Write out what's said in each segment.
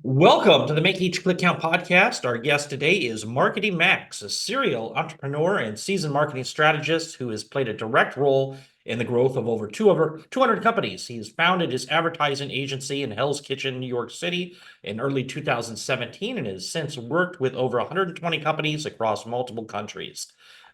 Welcome to the Make Each Click Count podcast. Our guest today is Marketing Max, a serial entrepreneur and seasoned marketing strategist who has played a direct role in the growth of over 200 companies. He's founded his advertising agency in Hell's Kitchen, New York City in early 2017 and has since worked with over 120 companies across multiple countries.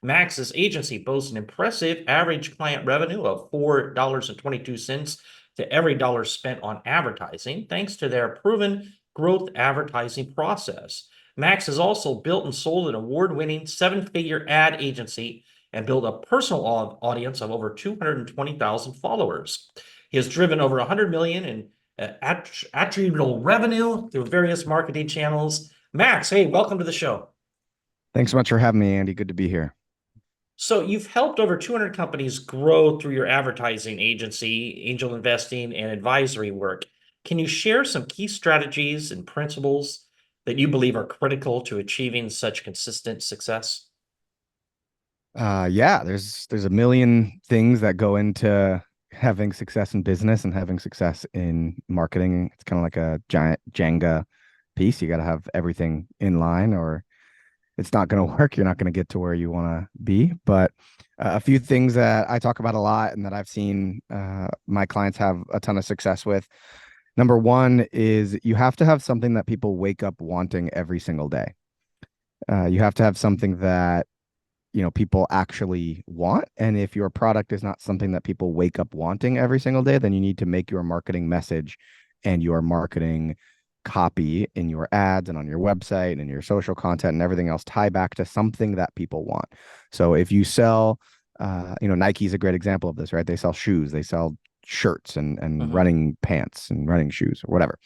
Max's agency boasts an impressive average client revenue of $4.22 to every dollar spent on advertising, thanks to their proven growth advertising process. Max has also built and sold an award-winning seven-figure ad agency and built a personal audience of over 220,000 followers. He has driven over 100 million in attributable revenue through various marketing channels. Max, hey, welcome to the show. Thanks so much for having me, Andy. Good to be here. So you've helped over 200 companies grow through your advertising agency, angel investing, and advisory work. Can you share some key strategies and principles that you believe are critical to achieving such consistent success? Yeah, there's a million things that go into having success in business and having success in marketing. It's kind of like a giant Jenga piece. You got to have everything in line, or it's not going to work. You're not going to get to where you want to be. But a few things that I talk about a lot and that I've seen my clients have a ton of success with. Number one is you have to have something that people wake up wanting every single day. You have to have something that people actually want. And if your product is not something that people wake up wanting every single day, then you need to make your marketing message and your marketing copy in your ads and on your website and in your social content and everything else tie back to something that people want. So if you sell, Nike's a great example of this, right? They sell shoes, they sell shirts and Mhm. running pants and running shoes or whatever.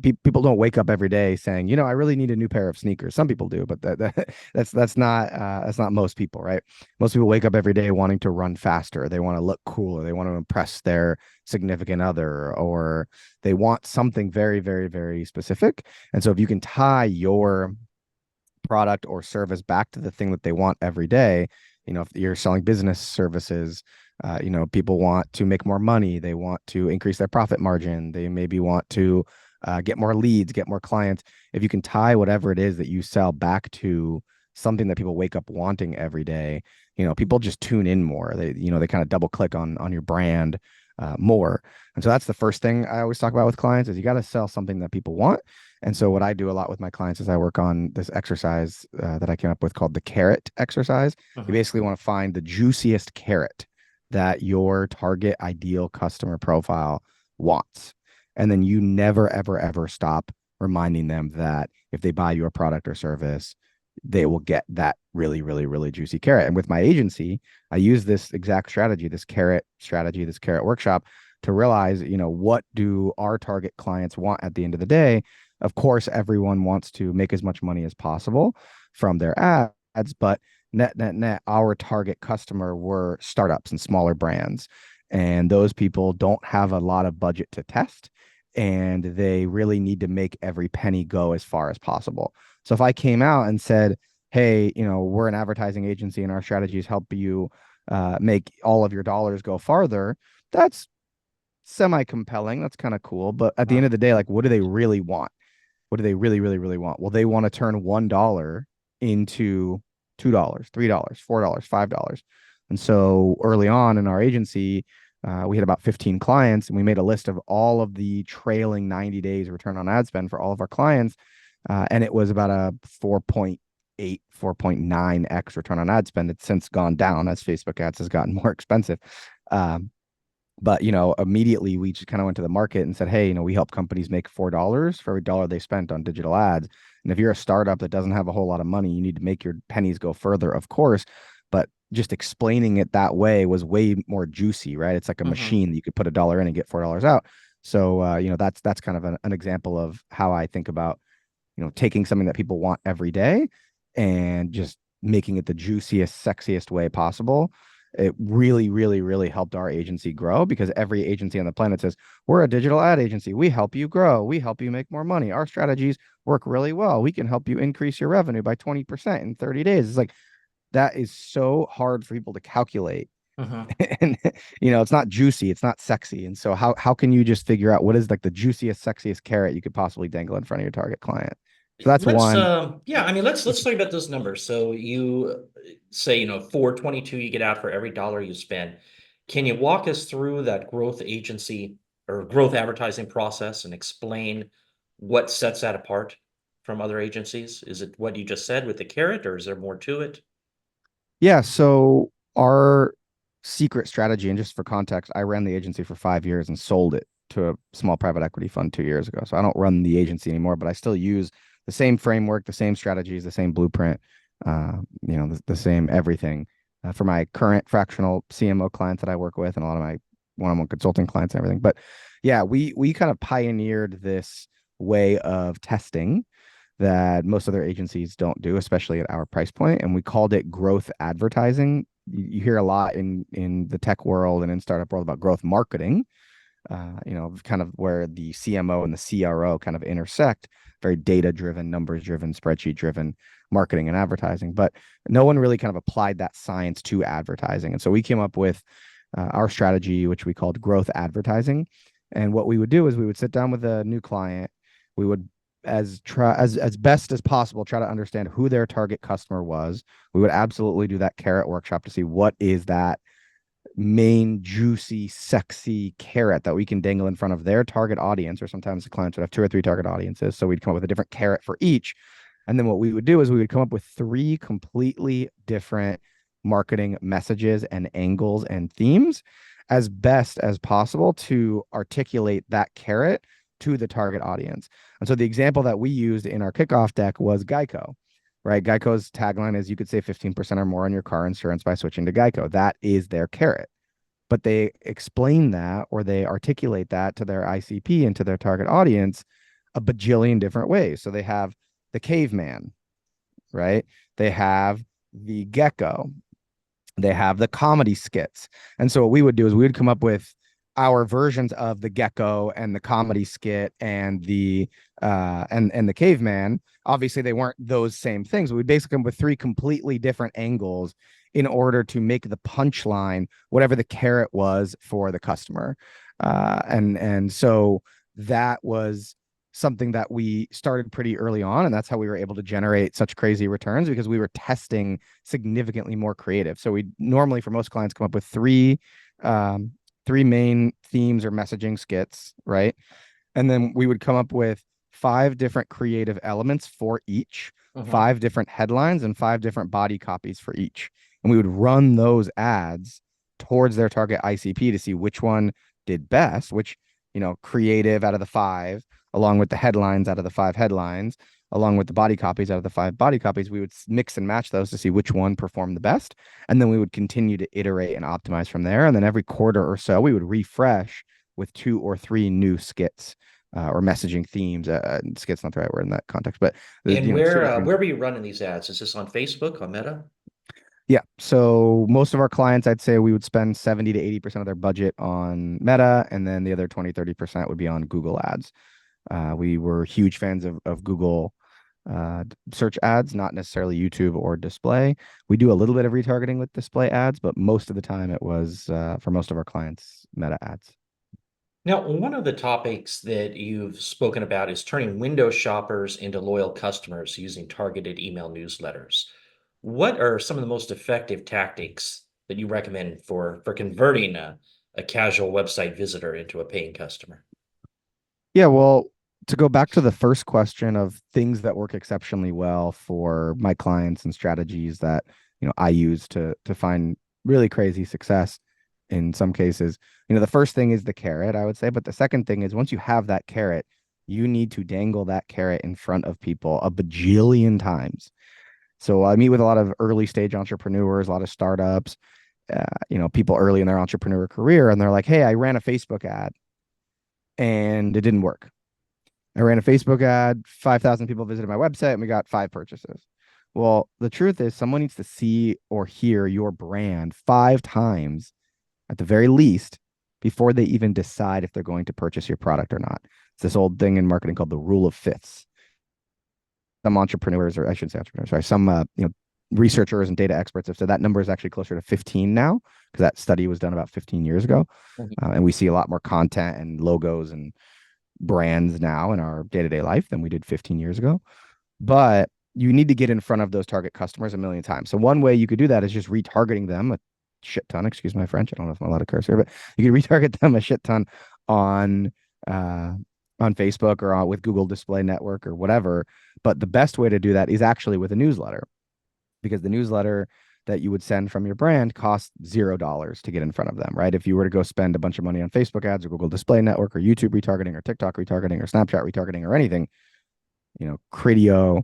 People don't wake up every day saying, I really need a new pair of sneakers. Some people do, but that's not most people, right? Most people wake up every day wanting to run faster. They want to look cooler. They want to impress their significant other, or they want something very, very, very specific. And so if you can tie your product or service back to the thing that they want every day, if you're selling business services, people want to make more money. They want to increase their profit margin. They maybe want to get more leads, get more clients. If you can tie whatever it is that you sell back to something that people wake up wanting every day, people just tune in more. They kind of double click on your brand more. And so that's the first thing I always talk about with clients is you got to sell something that people want. And so what I do a lot with my clients is I work on this exercise that I came up with called the carrot exercise. You Mhm. basically want to find the juiciest carrot that your target ideal customer profile wants. And then you never, ever, ever stop reminding them that if they buy your product or service, they will get that really, really, really juicy carrot. And with my agency, I use this exact strategy, this carrot strategy, this carrot workshop to realize, what do our target clients want at the end of the day? Of course, everyone wants to make as much money as possible from their ads, but net, our target customer were startups and smaller brands. And those people don't have a lot of budget to test, and they really need to make every penny go as far as possible. So if I came out and said, hey, we're an advertising agency and our strategies help you make all of your dollars go farther, that's semi compelling. That's kind of cool. But at the end Mhm. of the day, like, what do they really want? What do they really, really, really want? Well, they want to turn $1 into $2, $3, $4, $5. And so early on in our agency, we had about 15 clients, and we made a list of all of the trailing 90 days return on ad spend for all of our clients. And it was about a 4.8, 4.9x return on ad spend. It's since gone down as Facebook ads has gotten more expensive. Um, but immediately we just kind of went to the market and said, hey, we help companies make $4 for every dollar they spent on digital ads. And if you're a startup that doesn't have a whole lot of money, you need to make your pennies go further, of course. But just explaining it that way was way more juicy, right? It's like a Mhm. machine that you could put a dollar in and get $4 out. So that's kind of an example of how I think about taking something that people want every day and just making it the juiciest, sexiest way possible. It really, really, really helped our agency grow because every agency on the planet says, we're a digital ad agency. We help you grow. We help you make more money. Our strategies work really well. We can help you increase your revenue by 20% in 30 days. It's like, that is so hard for people to calculate Mhm. And it's not juicy, it's not sexy. And so how can you just figure out what is like the juiciest, sexiest carrot you could possibly dangle in front of your target client? So that's Let's one. yeah, I mean let's talk about those numbers. So you say, 422 you get out for every dollar you spend. Can you walk us through that growth agency or growth advertising process and explain what sets that apart from other agencies? Is it what you just said with the carrot, or is there more to it? Yeah, so our secret strategy, and just for context, I ran the agency for 5 years and sold it to a small private equity fund 2 years ago. So I don't run the agency anymore, but I still use the same framework, the same strategies, the same blueprint, the same everything for my current fractional CMO clients that I work with and a lot of my one-on-one consulting clients and everything. But yeah, we kind of pioneered this way of testing that most other agencies don't do, especially at our price point. And we called it growth advertising. You hear a lot in the tech world and in startup world about growth marketing, kind of where the CMO and the CRO kind of intersect, very data driven, numbers driven, spreadsheet driven marketing and advertising. But no one really kind of applied that science to advertising. And so we came up with our strategy, which we called growth advertising. And what we would do is we would sit down with a new client. We would as best as possible try to understand who their target customer was. We would absolutely do that carrot workshop to see what is that main juicy sexy carrot that we can dangle in front of their target audience, or sometimes the clients would have two or three target audiences, so we'd come up with a different carrot for each. And then what we would do is we would come up with three completely different marketing messages and angles and themes as best as possible to articulate that carrot to the target audience. And so the example that we used in our kickoff deck was Geico, right? Geico's tagline is you could save 15% or more on your car insurance by switching to Geico. That is their carrot. But they explain that, or they articulate that to their ICP and to their target audience a bajillion different ways. So they have the caveman, right? They have the gecko, they have the comedy skits. And so what we would do is we would come up with our versions of the gecko and the comedy skit and the caveman. Obviously they weren't those same things. We would basically come up with three completely different angles in order to make the punchline whatever the carrot was for the customer. And so that was something that we started pretty early on, and that's how we were able to generate such crazy returns, because we were testing significantly more creative. So we normally, for most clients, come up with three main themes or messaging skits, right? And then we would come up with five different creative elements for each, Mhm. five different headlines, and five different body copies for each. And we would run those ads towards their target ICP to see which one did best, which, creative out of the five, along with the headlines out of the five headlines, along with the body copies out of the five body copies. We would mix and match those to see which one performed the best. And then we would continue to iterate and optimize from there. And then every quarter or so, we would refresh with two or three new skits or messaging themes. Skits not the right word in that context, but And two or three. where were you running these ads? Is this on Facebook, on Meta? Yeah. So most of our clients, I'd say we would spend 70 to 80% of their budget on Meta, and then the other 20-30% would be on Google ads. We were huge fans of Google search ads, not necessarily YouTube or display. We do a little bit of retargeting with display ads, but most of the time it was for most of our clients, Meta ads. Now, one of the topics that you've spoken about is turning window shoppers into loyal customers using targeted email newsletters. What are some of the most effective tactics that you recommend for converting a casual website visitor into a paying customer? Yeah, well, to go back to the first question of things that work exceptionally well for my clients and strategies that, I use to find really crazy success in some cases. The first thing is the carrot, I would say, but the second thing is once you have that carrot, you need to dangle that carrot in front of people a bajillion times. So I meet with a lot of early stage entrepreneurs, a lot of startups, people early in their entrepreneur career, and they're like, "Hey, I ran a Facebook ad and it didn't work. I ran a Facebook ad, 5,000 people visited my website, and we got 5 purchases." Well, the truth is, someone needs to see or hear your brand 5 times at the very least before they even decide if they're going to purchase your product or not. It's this old thing in marketing called the rule of fifths. Some entrepreneurs, or I shouldn't say entrepreneurs, sorry, some researchers and data experts have said that number is actually closer to 15 now, because that study was done about 15 years ago. Mhm. And we see a lot more content and logos and brands now in our day-to-day life than we did 15 years ago. But you need to get in front of those target customers a million times. So one way you could do that is just retargeting them a shit ton. Excuse my French. I don't know if I'm allowed to curse here, but you could retarget them a shit ton on uh, on Facebook or with Google Display Network or whatever. But the best way to do that is actually with a newsletter, because the newsletter that you would send from your brand costs $0 to get in front of them, right? If you were to go spend a bunch of money on Facebook ads or Google Display Network or YouTube retargeting or TikTok retargeting or Snapchat retargeting or anything, Criteo,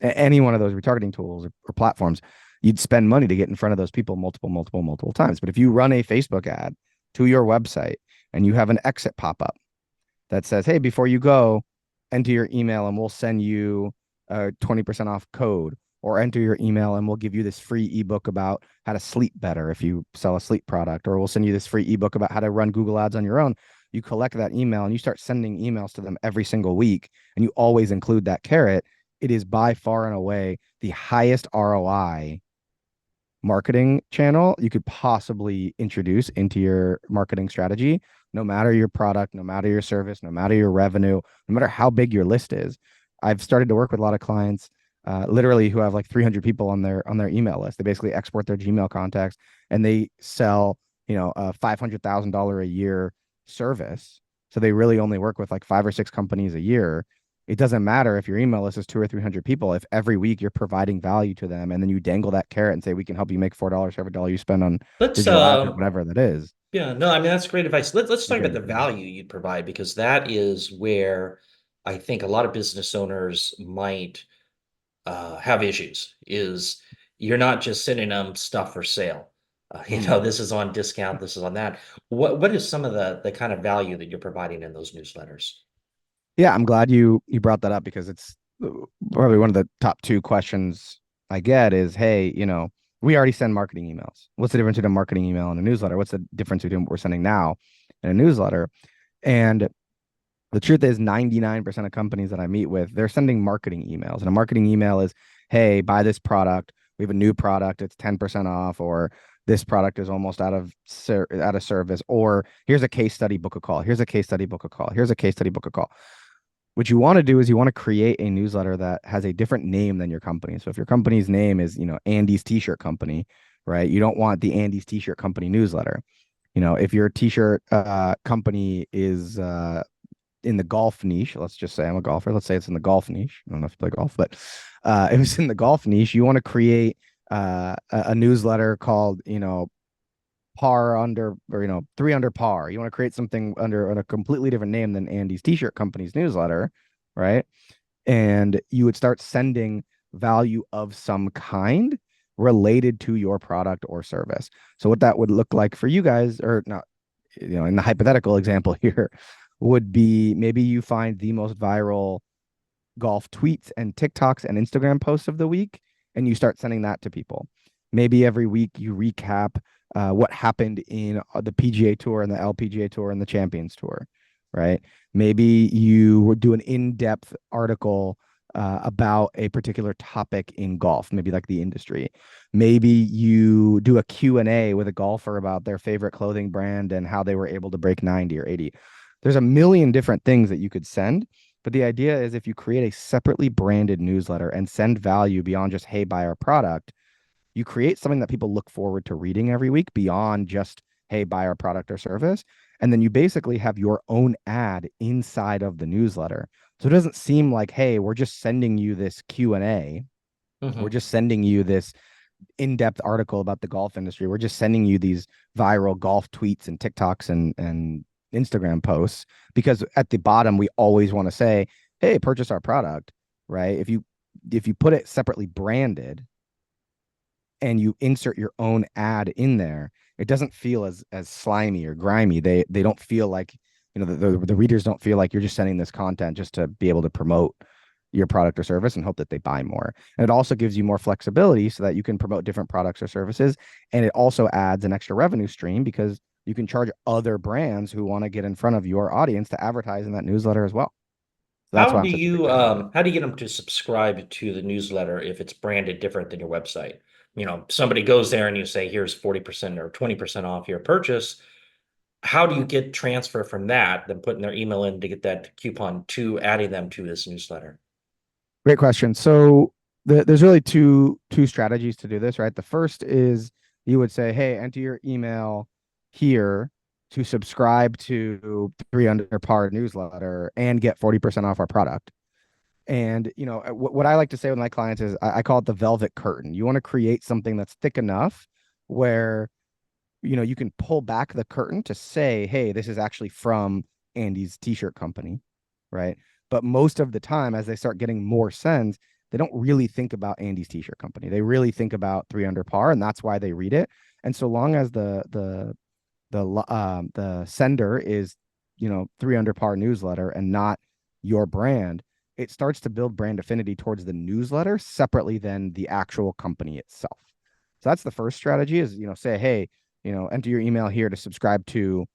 any one of those retargeting tools or platforms, you'd spend money to get in front of those people multiple times. But if you run a Facebook ad to your website and you have an exit pop up that says, hey, before you go, enter your email and we'll send you a 20% off code, or enter your email and we'll give you this free ebook about how to sleep better if you sell a sleep product, or we'll send you this free ebook about how to run Google ads on your own. You collect that email and you start sending emails to them every single week, and you always include that carrot. It is by far and away the highest ROI marketing channel you could possibly introduce into your marketing strategy, no matter your product, no matter your service, no matter your revenue, no matter how big your list is. I've started to work with a lot of clients literally who have like 300 people on their email list. They basically export their Gmail contacts and they sell, a $500,000 a year service. So they really only work with like 5 or 6 companies a year. It doesn't matter if your email list is 2 or 300 people. If every week you're providing value to them, and then you dangle that carrot and say, we can help you make $4 for every dollar you spend on Let's digital ads or whatever that is, Yeah, no, I mean that's great advice. Let's you're talk about getting the in front of them. value you'd provide, because that is where I think a lot of business owners might have issues. Is you're not just sending them stuff for sale. Mhm. This is on discount, this is on that. What is some of the kind of value that you're providing in those newsletters? Yeah, I'm glad you brought that up, because it's probably one of the top 2 questions I get is, hey, we already send marketing emails. What's the difference between a marketing email and a newsletter? What's the difference between what we're sending now and a newsletter? And the truth is 99% of companies that I meet with, they're sending marketing emails. And a marketing email is, hey, buy this product. We have a new product. It's 10% off, or this product is almost out of service, or here's a case study, book a call. Here's a case study, book a call. Here's a case study, book a call. What you want to do is you want to create a newsletter that has a different name than your company. So if your company's name is, Andy's T-shirt company, right? You don't want the Andy's T-shirt company newsletter. If your T-shirt company is in the golf niche, let's just say I'm a golfer. Let's say it's in the golf niche. I don't know if you play golf, but if it's in the golf niche, you want to create a newsletter called, par under, or 3 under par. You want to create something under a completely different name than Andy's T-shirt company's newsletter, right? And you would start sending value of some kind related to your product or service. So what that would look like for you guys, or not, in the hypothetical example here, would be maybe you find the most viral golf tweets and TikToks and Instagram posts of the week, and you start sending that to people. Maybe every week you recap what happened in the PGA Tour and the LPGA Tour and the Champions Tour, right? Maybe you would do an in-depth article about a particular topic in golf, maybe like the industry. Maybe you do a Q&A with a golfer about their favorite clothing brand and how they were able to break 90 or 80. There's a million different things that you could send. But the idea is, if you create a separately branded newsletter and send value beyond just, hey, buy our product, you create something that people look forward to reading every week beyond just, hey, buy our product or service. And then you basically have your own ad inside of the newsletter. So it doesn't seem like, hey, we're just sending you this Q&A. We're Mhm. just sending you this in-depth article about the golf industry. We're just sending you these viral golf tweets and TikToks and Instagram posts, because at the bottom we always want to say, hey, purchase our product, right? If you put it separately branded and you insert your own ad in there, it doesn't feel as slimy or grimy. They don't feel like, the readers don't feel like you're just sending this content just to be able to promote your product or service and hope that they buy more. And it also gives you more flexibility so that you can promote different products or services. And it also adds an extra revenue stream, because you can charge other brands who want to get in front of your audience to advertise in that newsletter as well. So that's why I'm such a big fan of it. How do you get them to subscribe to the newsletter if it's branded different than your website? You know, somebody goes there and you say, here's 40% or 20% off your purchase. How do you get transfer from that, them putting their email in to get that coupon to adding them to this newsletter? Great question. So there's really two strategies to do this, right? The first is you would say, hey, enter your email here to subscribe to 3 Under Par newsletter and get 40% off our product. And what I like to say with my clients is I call it the velvet curtain. You want to create something that's thick enough where you can pull back the curtain to say, hey, this is actually from Andy's t-shirt company, right? But most of the time, as they start getting more sends, they don't really think about Andy's t-shirt company. They really think about 3 Under Par, and that's why they read it. And so long as the sender is 3 Under Par newsletter and not your brand, it starts to build brand affinity towards the newsletter separately than the actual company itself. So that's the first strategy is say, hey, enter your email here to subscribe to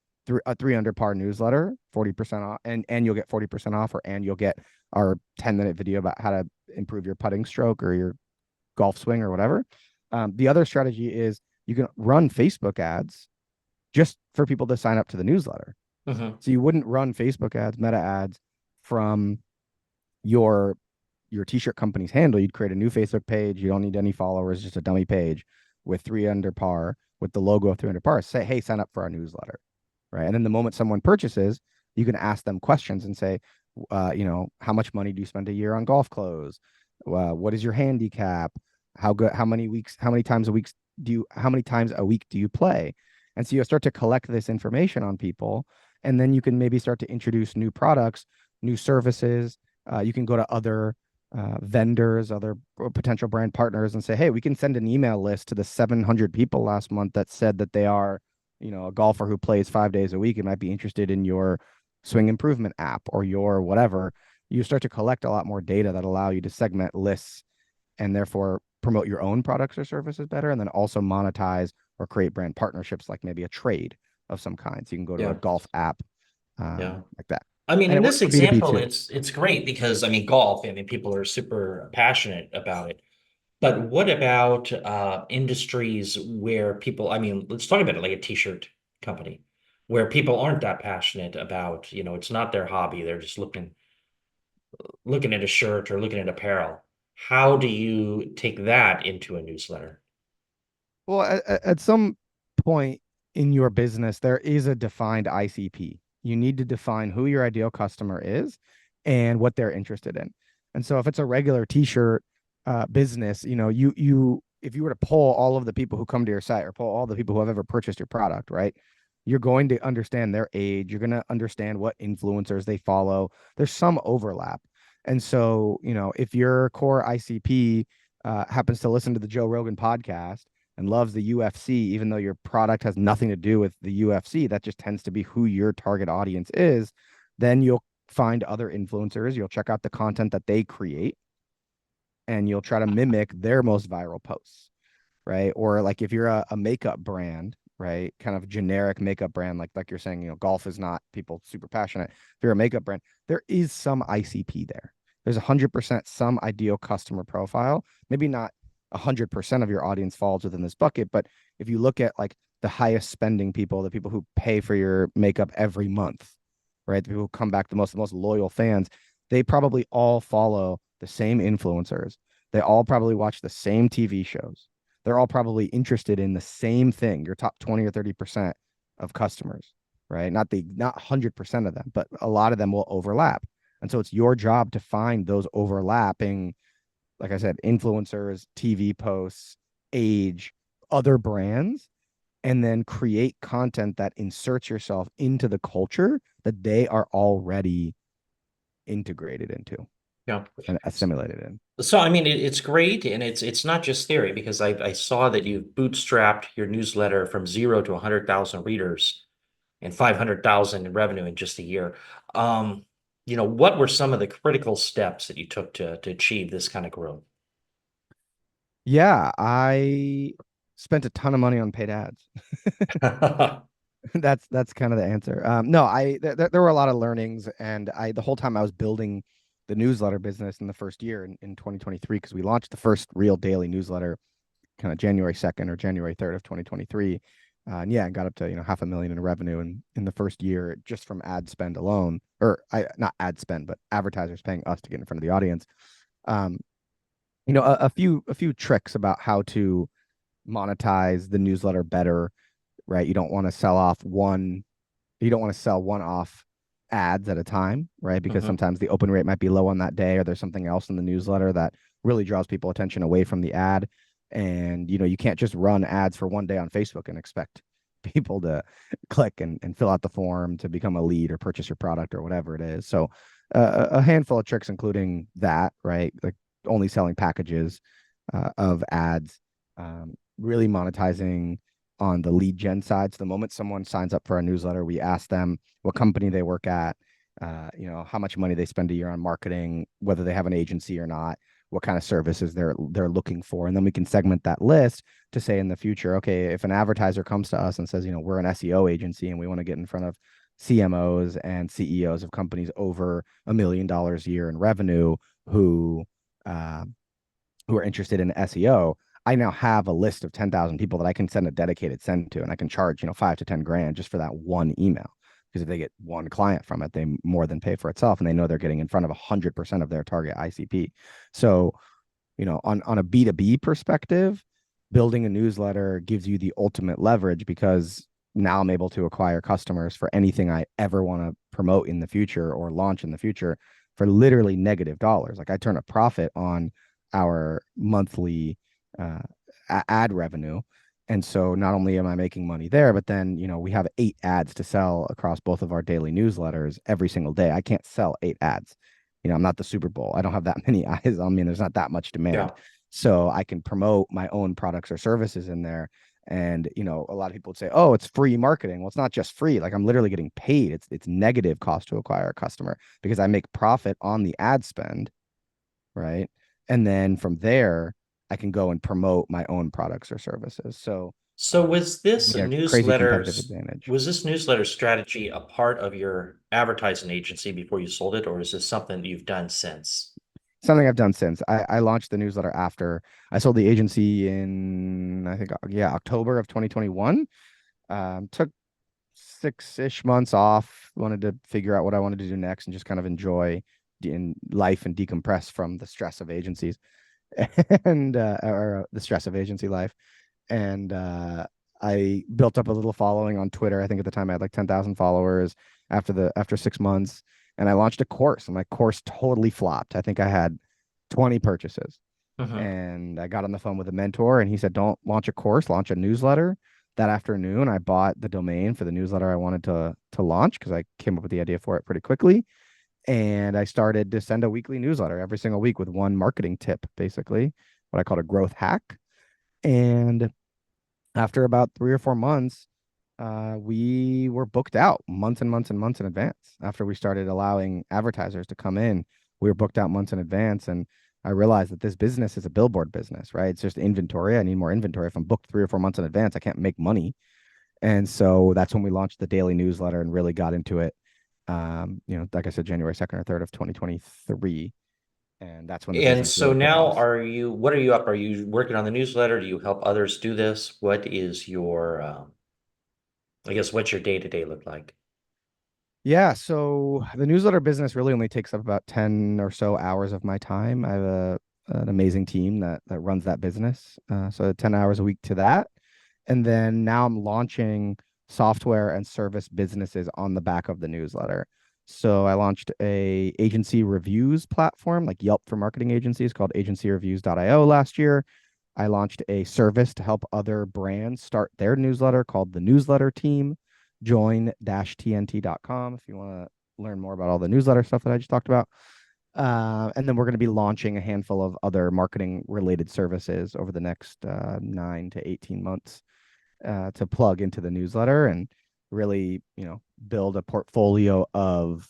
a 3 Under Par newsletter, 40% off, and you'll get 40% off, and you'll get our 10-minute video about how to improve your putting stroke or your golf swing or whatever. The other strategy is you can run Facebook ads just for people to sign up to the newsletter. Mhm. So you wouldn't run Facebook ads, meta ads from your t-shirt company's handle. You'd create a new Facebook page. You don't need any followers, just a dummy page with 3 Under Par with the logo of 3 Under Par. Say, hey, sign up for our newsletter, right? And then the moment someone purchases, you can ask them questions and say, how much money do you spend a year on golf clothes? What is your handicap? How good? How many times a week do you play? And so you start to collect this information on people, and then you can maybe start to introduce new products, new services. You can go to other vendors, other potential brand partners, and say, hey, we can send an email list to the 700 people last month that said that they are, a golfer who plays 5 days a week and might be interested in your swing improvement app or your whatever. You start to collect a lot more data that allow you to segment lists and therefore promote your own products or services better, and then also monetize or create brand partnerships like maybe a trade of some kind. So you can go to a Yeah. golf app Yeah. like that. I mean, And in it works this for B2B example, too. it's great because I mean, golf, I mean, people are super passionate about it. But what about industries where people, I mean, let's talk about it like a t-shirt company where people aren't that passionate about, it's not their hobby. They're just looking at a shirt or looking at apparel. How do you take that into a newsletter? Well, at some point in your business, there is a defined ICP. You need to define who your ideal customer is and what they're interested in. And so, if it's a regular T-shirt business, if you were to poll all of the people who come to your site or poll all the people who have ever purchased your product, right? You're going to understand their age. You're going to understand what influencers they follow. There's some overlap. And so, if your core ICP happens to listen to the Joe Rogan podcast and loves the UFC, even though your product has nothing to do with the UFC, that just tends to be who your target audience is, then you'll find other influencers. You'll check out the content that they create and you'll try to mimic their most viral posts, right? Or like if you're a makeup brand, right? Kind of generic makeup brand, like you're saying, golf is not people super passionate. If you're a makeup brand, there is some ICP there. There's 100% some ideal customer profile. Maybe not 100% of your audience falls within this bucket, but if you look at like the highest spending people, the people who pay for your makeup every month, right? The people who come back the most loyal fans, they probably all follow the same influencers. They all probably watch the same TV shows. They're all probably interested in the same thing, your top 20 or 30% of customers, right? Not 100% of them, but a lot of them will overlap. And so it's your job to find those overlapping, like I said, influencers, TV posts, age, other brands, and then create content that inserts yourself into the culture that they are already integrated into Yeah. and assimilated in. So I mean, it's great, and it's not just theory because I saw that you bootstrapped your newsletter from 0 to 100,000 readers and 500,000 in revenue in just a year. Um, what were some of the critical steps that you took to achieve this kind of growth? Yeah, I spent a ton of money on paid ads. That's kind of the answer. No, there were a lot of learnings, and I the whole time I was building the newsletter business in the first year in 2023, because we launched the first real daily newsletter kind of January 2nd or January 3rd of 2023. And yeah, it got up to, $500,000 in revenue in the first year just from ad spend alone, or not ad spend, but advertisers paying us to get in front of the audience. Um, a few tricks about how to monetize the newsletter better, right? You don't want to sell one-off ads at a time, right? Because Hmm. sometimes the open rate might be low on that day, or there's something else in the newsletter that really draws people attention away from the ad. And you can't just run ads for one day on Facebook and expect people to click and fill out the form to become a lead or purchase your product or whatever it is. So a handful of tricks, including that, right? Like only selling packages of ads, really monetizing on the lead gen side. So the moment someone signs up for our newsletter, we ask them what company they work at, how much money they spend a year on marketing, whether they have an agency or not, what kind of services they're looking for, and then we can segment that list to say in the future, okay, if an advertiser comes to us and says, we're an SEO agency and we want to get in front of CMOs and CEOs of companies over $1 million a year in revenue uh, who are interested in SEO, I now have a list of 10,000 people that I can send a dedicated send to, and I can charge, 5 to 10 grand just for that one email. Because if they get one client from it, they more than pay for itself, and they know they're getting in front of 100% of their target ICP. So, on a B2B perspective, building a newsletter gives you the ultimate leverage, because now I'm able to acquire customers for anything I ever want to promote in the future or launch in the future for literally negative dollars. Like I turn a profit on our monthly uh, ad revenue. And so not only am I making money there, but then, we have 8 ads to sell across both of our daily newsletters every single day. I can't sell 8 ads. I'm not the Super Bowl. I don't have that many eyes on me, and there's not that much demand. Yeah. So I can promote my own products or services in there. And, a lot of people would say, oh, it's free marketing. Well, it's not just free. Like I'm literally getting paid. It's negative cost to acquire a customer because I make profit on the ad spend, right? And then from there, I can go and promote my own products or services. So So gives me a crazy competitive advantage. was this newsletter strategy a part of your advertising agency before you sold it, or is this something you've done since? Something I've done since. I launched the newsletter after I sold the agency in, I think, yeah, October of 2021. Took 6-ish months off, wanted to figure out what I wanted to do next and just kind of enjoy in life and decompress from the stress of agencies and or the stress of agency life. And I built up a little following on Twitter. I think at the time I had like 10,000 followers after 6 months, and I launched a course, and my course totally flopped. I think I had 20 purchases, Hmm. and I got on the phone with a mentor, and he said, "Don't launch a course, launch a newsletter." That afternoon, I bought the domain for the newsletter I wanted to launch because I came up with the idea for it pretty quickly, and I started to send a weekly newsletter every single week with one marketing tip, basically what I called a growth hack. And after about 3 or 4 months, we were booked out months and months and months in advance. After we started allowing advertisers to come in, we were booked out months in advance. And I realized that this business is a billboard business, right? It's just inventory. I need more inventory. If I'm booked 3 or 4 months in advance, I can't make money. And so that's when we launched the daily newsletter and really got into it. Like I said, January 2nd or 3rd of 2023. And that's when the And business so really took now off. what are you up? Are you working on the newsletter? Do you help others do this? What is your, I guess, what's your day-to-day look like? Yeah, so the newsletter business really only takes up about 10 or so hours of my time. I have an amazing team that runs that business. So 10 hours a week to that. And then now I'm launching software and service businesses on the back of the newsletter. So I launched a agency reviews platform like Yelp for marketing agencies called agencyreviews.io last year. I launched a service to help other brands start their newsletter called the Newsletter Team. Join-tnt.com if you want to learn more about all the newsletter stuff that I just talked about. And then we're going to be launching a handful of other marketing related services over the next 9 to 18 months to plug into the newsletter and really, build a portfolio of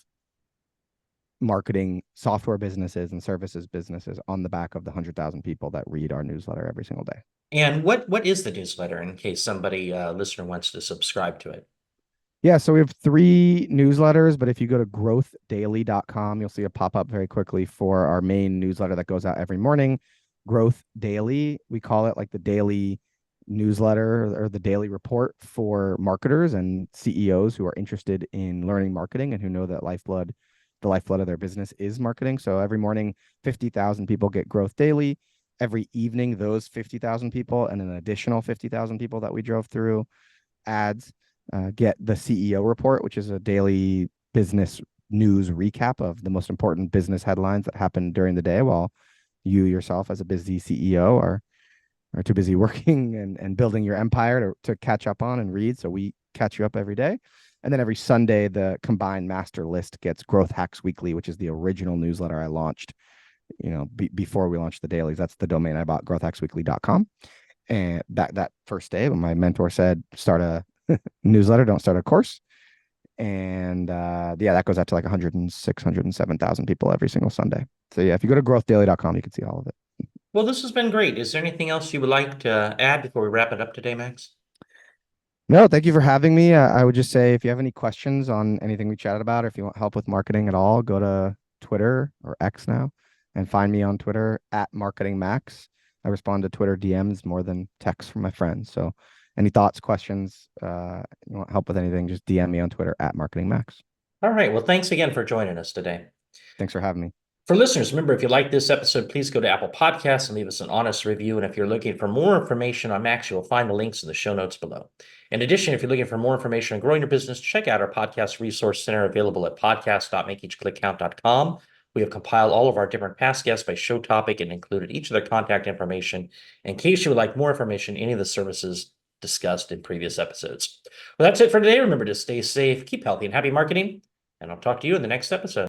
marketing software businesses and services businesses on the back of the 100,000 people that read our newsletter every single day. And what is the newsletter in case somebody listener wants to subscribe to it? Yeah, so we have 3 newsletters, but if you go to growthdaily.com, you'll see a pop up very quickly for our main newsletter that goes out every morning. Growth Daily, we call it like the daily newsletter or the daily report for marketers and CEOs who are interested in learning marketing and who know that the lifeblood of their business is marketing. So every morning, 50,000 people get Growth Daily. Every evening, those 50,000 people and an additional 50,000 people that we drove through ads get the CEO report, which is a daily business news recap of the most important business headlines that happen during the day while you yourself as a busy CEO are too busy working and building your empire to catch up on and read. So we catch you up every day. And then every Sunday, the combined master list gets Growth Hacks Weekly, which is the original newsletter I launched, before we launched the dailies. That's the domain I bought, growthhacksweekly.com. And that first day, when my mentor said, start a newsletter, don't start a course. And yeah, that goes out to like 106, 107,000 people every single Sunday. So yeah, if you go to growthdaily.com, you can see all of it. Well, this has been great. Is there anything else you would like to add before we wrap it up today, Max? No, thank you for having me. I would just say if you have any questions on anything we chatted about, or if you want help with marketing at all, go to Twitter or X now and find me on Twitter at marketingmax. I respond to Twitter DMs more than texts from my friends. So any thoughts, questions, you want help with anything, just DM me on Twitter at marketingmax. All right. Well, thanks again for joining us today. Thanks for having me. For listeners, remember, if you like this episode, please go to Apple Podcasts and leave us an honest review. And if you're looking for more information on Max, you will find the links in the show notes below. In addition, if you're looking for more information on growing your business, check out our podcast resource center available at podcast.makeeachclickcount.com. We have compiled all of our different past guests by show topic and included each of their contact information in case you would like more information, any of the services discussed in previous episodes. Well, that's it for today. Remember to stay safe, keep healthy, and happy marketing. And I'll talk to you in the next episode.